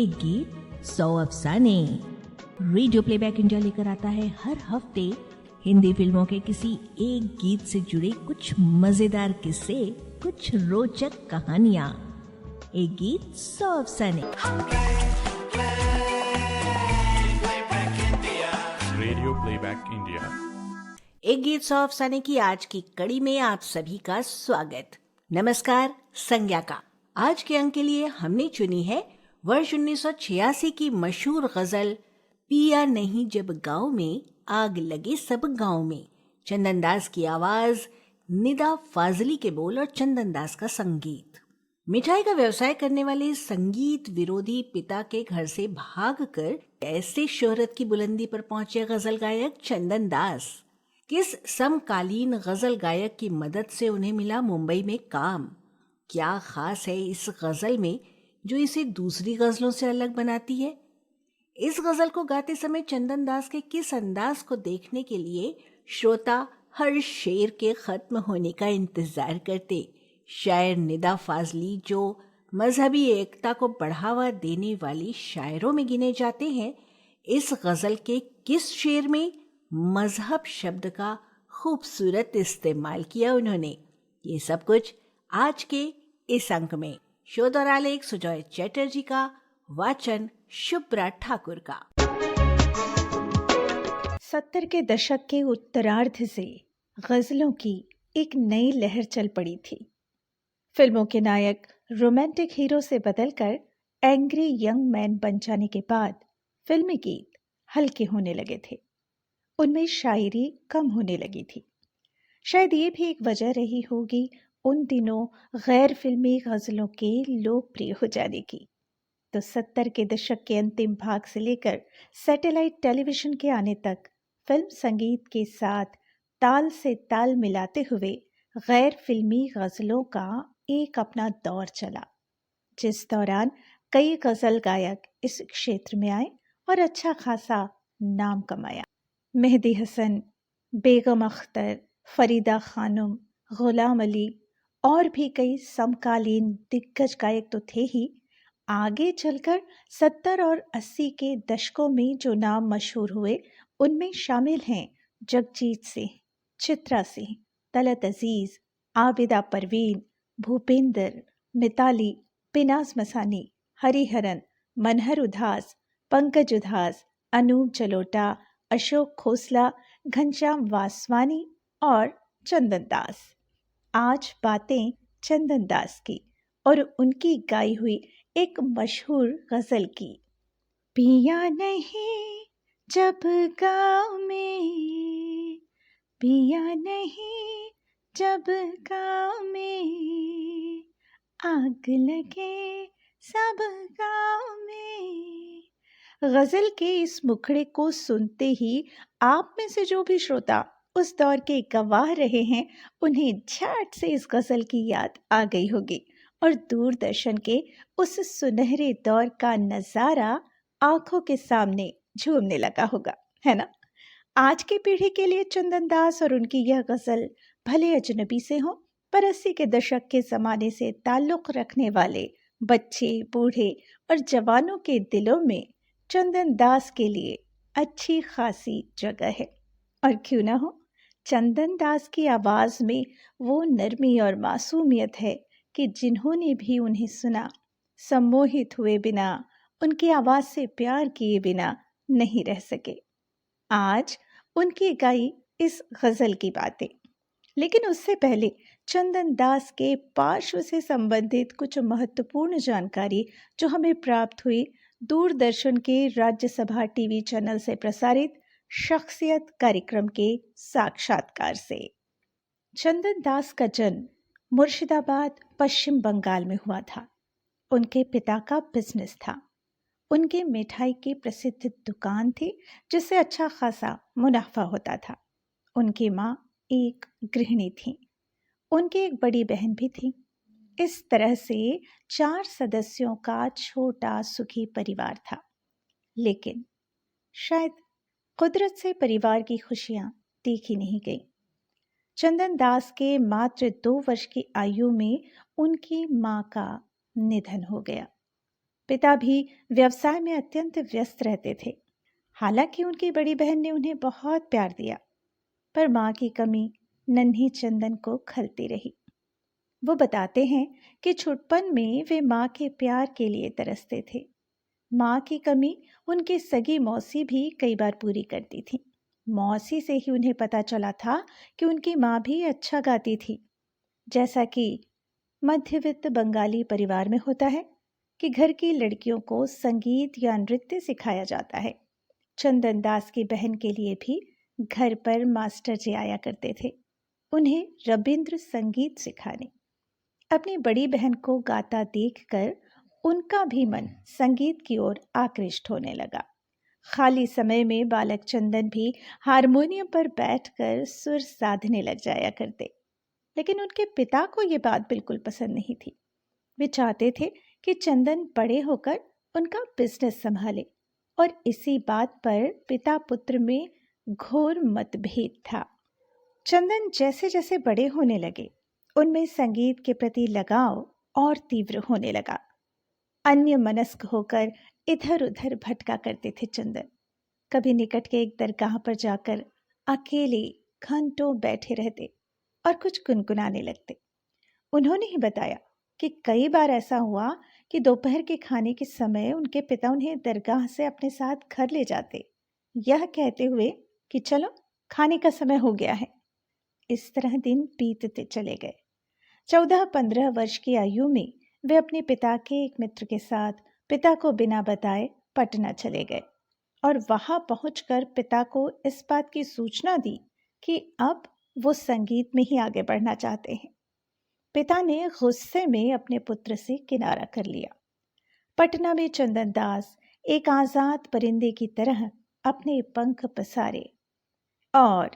एक गीत 100 अफसाने। Radio playback India लेकर आता है हर हफ्ते हिंदी फिल्मों के किसी एक गीत से जुड़े कुछ मजेदार किस्से, कुछ रोचक कहानियां। एक गीत 100 अफसाने। Radio playback India. एक गीत 100 अफसाने की आज की कड़ी में आप सभी का स्वागत। नमस्कार। संज्ञा का आज के अंक के लिए हमने चुनी है वर्ष 1986 की मशहूर गजल पिया नहीं जब गांव में आग लगे सब गांव में। चंदन दास की आवाज, निदा फाजली के बोल और चंदन दास का संगीत। मिठाई का व्यवसाय करने वाले संगीत विरोधी पिता के घर से भागकर ऐसे शोहरत की बुलंदी पर पहुंचे गजल गायक चंदन दास। किस समकालीन गजल गायक की मदद से उन्हें मिला मुंबई में काम? क्या खास है इस गजल में जो इसे दूसरी गजलों से अलग बनाती है? इस गजल को गाते समय चंदन दास के किस अंदाज को देखने के लिए श्रोता हर शेर के खत्म होने का इंतजार करते। शायर निदा फाजली, जो मजहबी एकता को बढ़ावा देने वाली शायरों में गिने जाते हैं, इस गजल के किस शेर में मजहब शब्द का खूबसूरत इस्तेमाल किया उन्होंने? ये सब कुछ आज के इस अंक में। शोध और आलेख सुजॉय चैटर्जी का, वाचन शुभ्रा ठाकुर का। 70 के दशक के उत्तरार्ध से गजलों की एक नई लहर चल पड़ी थी। फिल्मों के नायक रोमांटिक हीरो से बदलकर एंग्री यंग मैन बन जाने के बाद फिल्मी गीत हल्के होने लगे थे। उनमें शायरी कम होने लगी थी। शायद ये भी एक वजह रही होगी उन दिनों गैर फिल्मी गजलों के लोकप्रिय हो जाने की। तो 70 के दशक के अंतिम भाग से लेकर सैटेलाइट टेलीविजन के आने तक फिल्म संगीत के साथ ताल से ताल मिलाते हुए गैर फिल्मी गजलों का एक अपना दौर चला, जिस दौरान कई गजल गायक इस क्षेत्र में आए और अच्छा खासा नाम कमाया। मेहदी हसन, बेगम अख्तर, फरीदा खानम, गुलाम अली और भी कई समकालीन दिग्गज गायक तो थे ही। आगे चलकर 70 और 80 के दशकों में जो नाम मशहूर हुए उनमें शामिल हैं जगजीत सिंह, चित्रा सिंह, तलत अजीज, आबिदा परवीन, भूपेंद्र, मिताली, पिनाज मसानी, हरिहरन, मनहर उदास, पंकज उदास, अनूप जलोटा, अशोक खोसला, घनश्याम वासवानी और चंदन दास। आज बातें चंदन दास की और उनकी गाई हुई एक मशहूर गजल की। पिया नहीं जब गाँव में, पिया नहीं जब गाँव में, आग लगे सब गाँव में। गजल के इस मुखड़े को सुनते ही आप में से जो भी श्रोता उस दौर के गवाह रहे हैं, उन्हें झट से इस गजल की याद आ गई होगी और दूरदर्शन के उस सुनहरे दौर का नजारा आंखों के सामने झूमने लगा होगा, है ना? आज की पीढ़ी के लिए चंदन दास और उनकी यह गजल भले अजनबी से हो, पर 80 के दशक के जमाने से ताल्लुक रखने वाले बच्चे, बूढ़े और जवानों के दिलों में चंदन दास के लिए अच्छी खासी जगह है। और क्यों ना हो, चंदन दास की आवाज में वो नरमी और मासूमियत है कि जिन्होंने भी उन्हें सुना, सम्मोहित हुए बिना, उनकी आवाज से प्यार किए बिना नहीं रह सके। आज उनकी गाई इस गजल की बातें, लेकिन उससे पहले चंदन दास के पार्श्व से संबंधित कुछ महत्वपूर्ण जानकारी जो हमें प्राप्त हुई दूरदर्शन के राज्यसभा टीवी चैनल से प्रसारित शख्सियत कार्यक्रम के साक्षात्कार से। चंदन दास का जन्म मुर्शिदाबाद, पश्चिम बंगाल में हुआ था। उनके पिता का बिजनेस था। उनके मिठाई की प्रसिद्ध दुकान थी जिससे अच्छा खासा मुनाफा होता था। उनकी माँ एक गृहिणी थी। उनकी एक बड़ी बहन भी थी। इस तरह से 4 सदस्यों का छोटा सुखी परिवार था। लेकिन शायद कुदरत से परिवार की खुशियां देखी नहीं गई। चंदन दास के मात्र 2 वर्ष की आयु में उनकी मां का निधन हो गया। पिता भी व्यवसाय में अत्यंत व्यस्त रहते थे। हालांकि उनकी बड़ी बहन ने उन्हें बहुत प्यार दिया, पर माँ की कमी नन्ही चंदन को खलती रही। वो बताते हैं कि छुटपन में वे माँ के प्यार के लिए तरसते थे। माँ की कमी उनकी सगी मौसी भी कई बार पूरी करती थी। मौसी से ही उन्हें पता चला था कि उनकी माँ भी अच्छा गाती थी। जैसा कि मध्यवित्त बंगाली परिवार में होता है कि घर की लड़कियों को संगीत या नृत्य सिखाया जाता है, चंदन दास की बहन के लिए भी घर पर मास्टर जी आया करते थे, उन्हें रविंद्र संगीत सिखाने। अपनी बड़ी बहन को गाता देखकर उनका भी मन संगीत की ओर आकृष्ट होने लगा। खाली समय में बालक चंदन भी हारमोनियम पर बैठकर सुर साधने लग जाया करते, लेकिन उनके पिता को ये बात बिल्कुल पसंद नहीं थी। वे चाहते थे कि चंदन बड़े होकर उनका बिजनेस संभाले, और इसी बात पर पिता पुत्र में घोर मतभेद था। चंदन जैसे जैसे बड़े होने लगे, उनमें संगीत के प्रति लगाव और तीव्र होने लगा। अन्य मनस्क होकर इधर उधर भटका करते थे चंदन। कभी निकट के एक दरगाह पर जाकर अकेले घंटों बैठे रहते और कुछ गुनगुनाने लगते। उन्होंने ही बताया कि कई बार ऐसा हुआ कि दोपहर के खाने के समय उनके पिता उन्हें दरगाह से अपने साथ घर ले जाते, यह कहते हुए कि चलो खाने का समय हो गया है। इस तरह दिन बीतते चले गए। 14-15 वर्ष की आयु में वे अपने पिता के एक मित्र के साथ पिता को बिना बताए पटना चले गए और वहां पहुंचकर पिता को इस बात की सूचना दी कि अब वो संगीत में ही आगे बढ़ना चाहते हैं। पिता ने गुस्से में अपने पुत्र से किनारा कर लिया। पटना में चंदन दास एक आजाद परिंदे की तरह अपने पंख पसारे और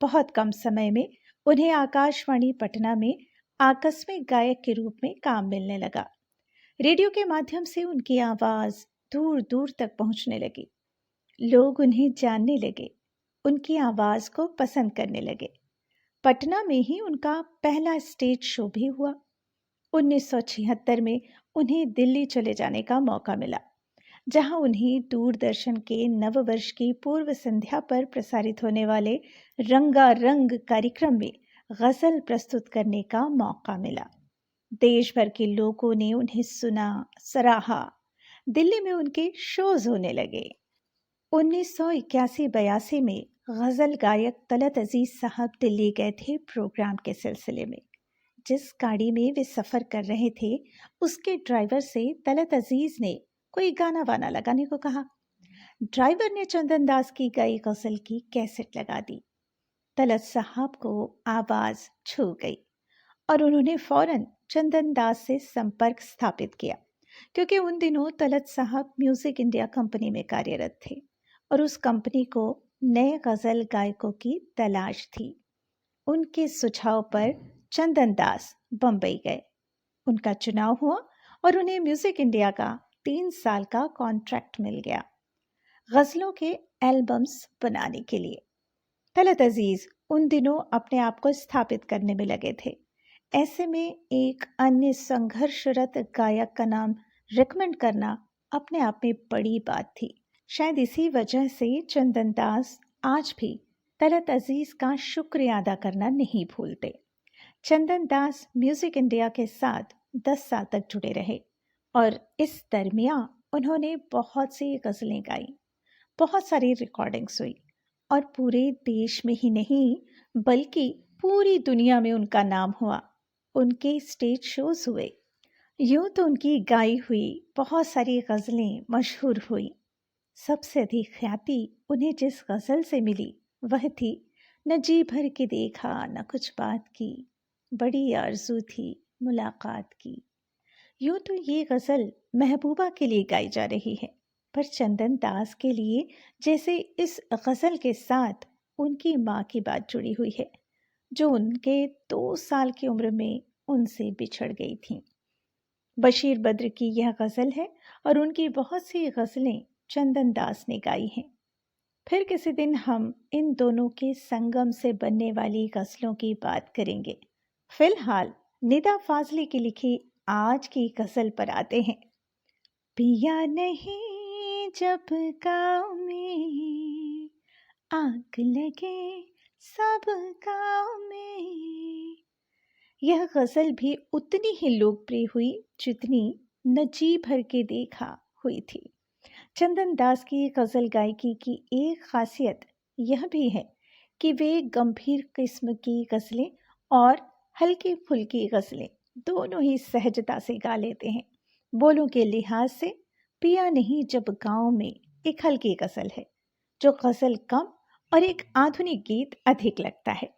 बहुत कम समय में उन्हें आकाशवाणी पटना में आकस्मिक गायक के रूप में काम मिलने लगा। रेडियो के माध्यम से उनकी आवाज दूर दूर तक पहुंचने लगी। लोग उन्हें जानने लगे, उनकी आवाज को पसंद करने लगे। पटना में ही उनका पहला स्टेज शो भी हुआ। 1976 में उन्हें दिल्ली चले जाने का मौका मिला, जहां उन्हें दूरदर्शन के नववर्ष की पूर्व संध्या पर प्रसारित होने वाले रंगारंग कार्यक्रम में गजल प्रस्तुत करने का मौका मिला। देश भर के लोगों ने उन्हें सुना, सराहा। दिल्ली में उनके शोज होने लगे। 1981-82 में गजल गायक तलत अजीज साहब दिल्ली गए थे प्रोग्राम के सिलसिले में। जिस गाड़ी में वे सफर कर रहे थे, उसके ड्राइवर से तलत अजीज ने कोई गाना वाना लगाने को कहा। ड्राइवर ने चंदन दास की गाई गजल की कैसेट लगा दी। तलत साहब को आवाज छू गई और उन्होंने फौरन चंदन दास से संपर्क स्थापित किया, क्योंकि उन दिनों तलत साहब म्यूजिक इंडिया कंपनी में कार्यरत थे और उस कंपनी को नए गजल गायकों की तलाश थी। उनके सुझाव पर चंदन दास बंबई गए। उनका चुनाव हुआ और उन्हें म्यूजिक इंडिया का 3 साल का कॉन्ट्रैक्ट मिल गया, गजलों के एल्बम्स बनाने के लिए। तलत अजीज उन दिनों अपने आप को स्थापित करने में लगे थे। ऐसे में एक अन्य संघर्षरत गायक का नाम रिकमेंड करना अपने आप में बड़ी बात थी। शायद इसी वजह से चंदन दास आज भी तलत अजीज का शुक्रिया अदा करना नहीं भूलते। चंदन दास म्यूजिक इंडिया के साथ 10 साल तक जुड़े रहे और इस दरमियान उन्होंने बहुत सी गजलें गाई, बहुत सारी रिकॉर्डिंग्स हुई और पूरे देश में ही नहीं बल्कि पूरी दुनिया में उनका नाम हुआ। उनके स्टेज शोज हुए। यूं तो उनकी गाई हुई बहुत सारी गजलें मशहूर हुई। सबसे अधिक ख्याति उन्हें जिस गजल से मिली वह थी, न जी भर के देखा न कुछ बात की, बड़ी आरज़ू थी मुलाकात की। यूं तो ये गजल महबूबा के लिए गाई जा रही है, पर चंदन दास के लिए जैसे इस गजल के साथ उनकी माँ की बात जुड़ी हुई है, जो उनके 2 साल की उम्र में उनसे बिछड़ गई थी। बशीर बद्र की यह गजल है और उनकी बहुत सी गजलें चंदन दास ने गाई हैं। फिर किसी दिन हम इन दोनों के संगम से बनने वाली गजलों की बात करेंगे। फिलहाल निदा फाजली की लिखी आज की गजल पर आते हैं। पिया नहीं जब गाँव में, आग लगे सब गाँव में। यह गजल भी उतनी ही लोकप्रिय हुई जितनी न जी भर के देखा हुई थी। चंदन दास की गजल गायकी की एक खासियत यह भी है कि वे गंभीर किस्म की गजलें और हल्की फुल्की गजलें दोनों ही सहजता से गा लेते हैं। बोलों के लिहाज से पिया नहीं जब गाँव में एक हल्की गजल है, जो गजल कम और एक आधुनिक गीत अधिक लगता है।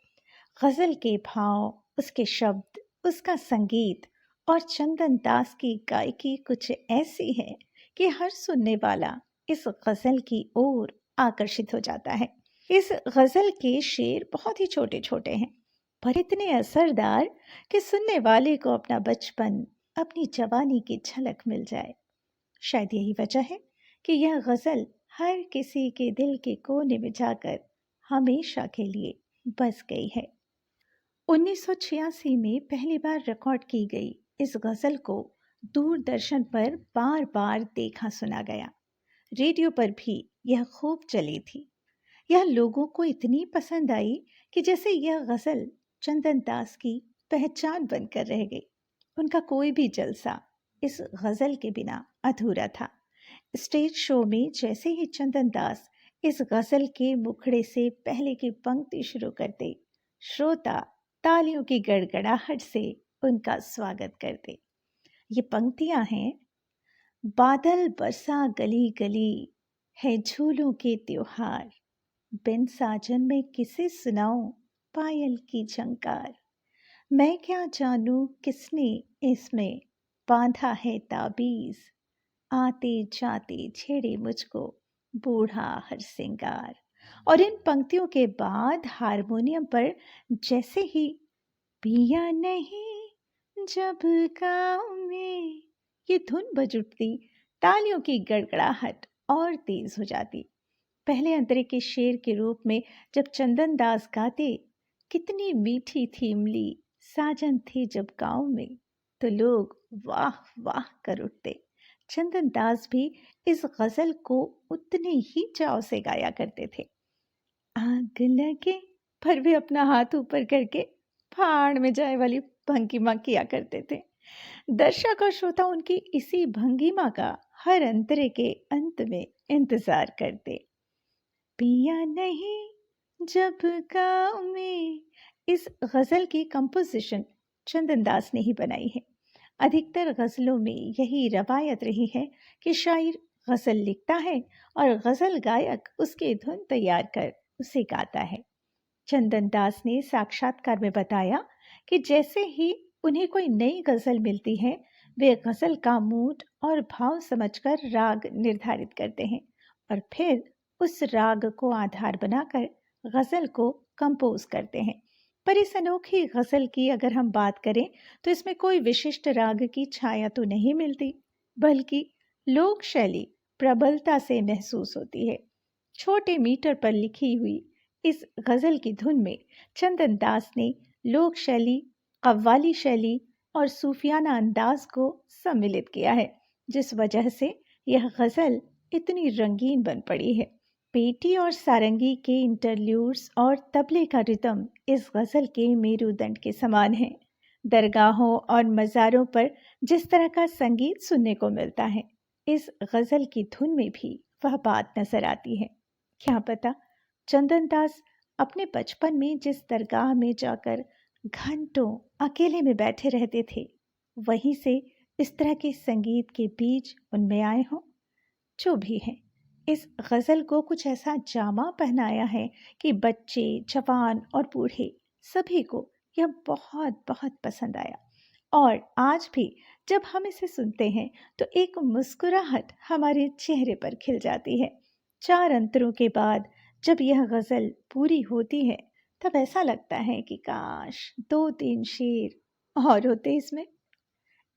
गजल के भाव, उसके शब्द, उसका संगीत और चंदन दास की गायकी कुछ ऐसी है कि हर सुनने वाला इस गजल की ओर आकर्षित हो जाता है। इस गजल के शेर बहुत ही छोटे छोटे हैं, पर इतने असरदार कि सुनने वाले को अपना बचपन, अपनी जवानी की झलक मिल जाए। शायद यही वजह है कि यह गजल हर किसी के दिल के कोने में जाकर हमेशा के लिए बस गई है। 1986 में पहली बार रिकॉर्ड की गई इस गजल को दूरदर्शन पर बार बार देखा सुना गया। रेडियो पर भी यह खूब चली थी। यह लोगों को इतनी पसंद आई कि जैसे यह गजल चंदन दास की पहचान बनकर रह गई। उनका कोई भी जलसा इस गजल के बिना अधूरा था। स्टेज शो में जैसे ही चंदन दास इस गजल के मुखड़े से पहले की पंक्ति शुरू करते, श्रोता तालियों की गड़गड़ाहट से उनका स्वागत करते। ये पंक्तियां हैं: बादल बरसा गली गली है झूलों के त्योहार, बिन साजन में किसे सुनाऊं पायल की झंकार, मैं क्या जानूं किसने इसमें बांधा है ताबीज, आते जाते छेड़े मुझको बूढ़ा हर सिंगार। और इन पंक्तियों के बाद हारमोनियम पर जैसे ही पिया नहीं जब गाँव में ये धुन बज उठती, तालियों की गड़गड़ाहट और तेज हो जाती। पहले अंतरे के शेर के रूप में जब चंदन दास गाते, कितनी मीठी थी इमली साजन थे जब गाँव में, तो लोग वाह वाह कर उठते। चंदन दास भी इस गजल को उतने ही चाव से गाया करते थे। आग लगे पर भी अपना हाथ ऊपर करके फाड़ में जाए वाली भंगिमा किया करते थे। दर्शक और श्रोता उनकी इसी भंगिमा का हर अंतरे के अंत में इंतजार करते। पिया नहीं जब गाँव में, इस गजल की कंपोजिशन चंदन दास ने ही बनाई है। अधिकतर गजलों में यही रवायत रही है कि शायर गजल लिखता है और गजल गायक उसकी धुन तैयार कर उसे गाता है। चंदन दास ने साक्षात्कार में बताया कि जैसे ही उन्हें कोई नई गजल मिलती है, वे गजल का मूड और भाव समझकर राग निर्धारित करते हैं और फिर उस राग को आधार बनाकर गजल को कंपोज करते हैं। पर इस अनोखी गजल की अगर हम बात करें तो इसमें कोई विशिष्ट राग की छाया तो नहीं मिलती, बल्कि लोक शैली प्रबलता से महसूस होती है। छोटे मीटर पर लिखी हुई इस गजल की धुन में चंदन दास ने लोक शैली, कव्वाली शैली और सूफियाना अंदाज को सम्मिलित किया है, जिस वजह से यह गजल इतनी रंगीन बन पड़ी है। पेटी और सारंगी के इंटरल्यूड्स और तबले का रिदम इस गजल के मेरुदंड के समान है। दरगाहों और मज़ारों पर जिस तरह का संगीत सुनने को मिलता है, इस गजल की धुन में भी वह बात नजर आती है। क्या पता चंदन दास अपने बचपन में जिस दरगाह में जाकर घंटों अकेले में बैठे रहते थे, वहीं से इस तरह के संगीत के बीज उनमें आए हों। जो भी है, इस गजल को कुछ ऐसा जामा पहनाया है कि बच्चे, जवान और बूढ़े सभी को यह बहुत बहुत पसंद आया। और आज भी जब हम इसे सुनते हैं तो एक मुस्कुराहट हमारे चेहरे पर खिल जाती है। 4 अंतरों के बाद जब यह गजल पूरी होती है, तब ऐसा लगता है कि काश 2-3 शेर और होते इसमें।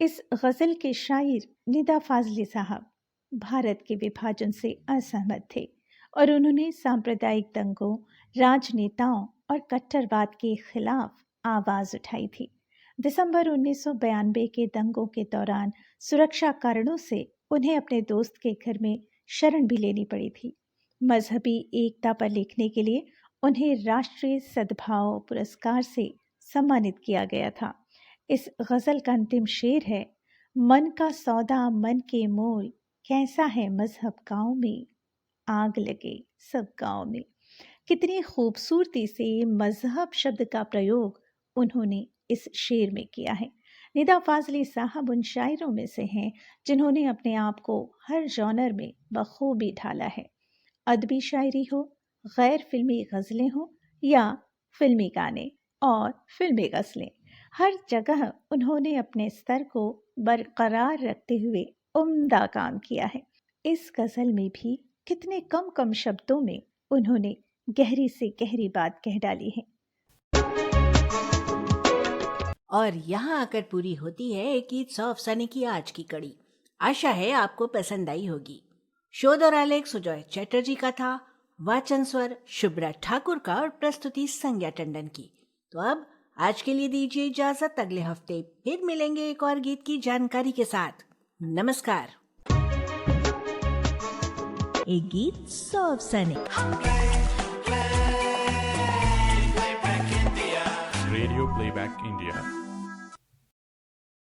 इस गजल के शायर निदा फाजली साहब भारत के विभाजन से असहमत थे और उन्होंने सांप्रदायिक दंगों, राजनेताओं और कट्टरवाद के खिलाफ आवाज उठाई थी। दिसंबर 1992 के दंगों के दौरान सुरक्षा कारणों से उन्हें अपने दोस्त के घर में शरण भी लेनी पड़ी थी। मजहबी एकता पर लिखने के लिए उन्हें राष्ट्रीय सद्भाव पुरस्कार से सम्मानित किया गया था। इस गज़ल का अंतिम शेर है, मन का सौदा मन के मोल, कैसा है मजहब गाँव में, आग लगे सब गाँव में। कितनी खूबसूरती से मजहब शब्द का प्रयोग उन्होंने इस शेर में किया है। निदा फाजली साहब उन शायरों में से हैं जिन्होंने अपने आप को हर जॉनर में बखूबी ढाला है। अदबी शायरी हो, गैर फिल्मी गज़लें हो या फिल्मी गाने और फिल्मी गज़लें, हर जगह उन्होंने अपने स्तर को बरकरार रखते हुए उम्दा काम किया है। इस गज़ल में भी कितने कम शब्दों में उन्होंने गहरी से गहरी बात कह डाली है। और यहाँ आकर पूरी होती है एक गीत अफसाने की आज की कड़ी। आशा है आपको पसंद आई होगी। शोध और आलेख सुजॉय चैटर्जी का था, वाचन स्वर शुभ्रा ठाकुर का और प्रस्तुति संज्ञा टंडन की। तो अब आज के लिए दीजिए इजाजत, अगले हफ्ते फिर मिलेंगे एक और गीत की जानकारी के साथ। नमस्कार। एक गीत 100 अफसाने। Radio Playback India.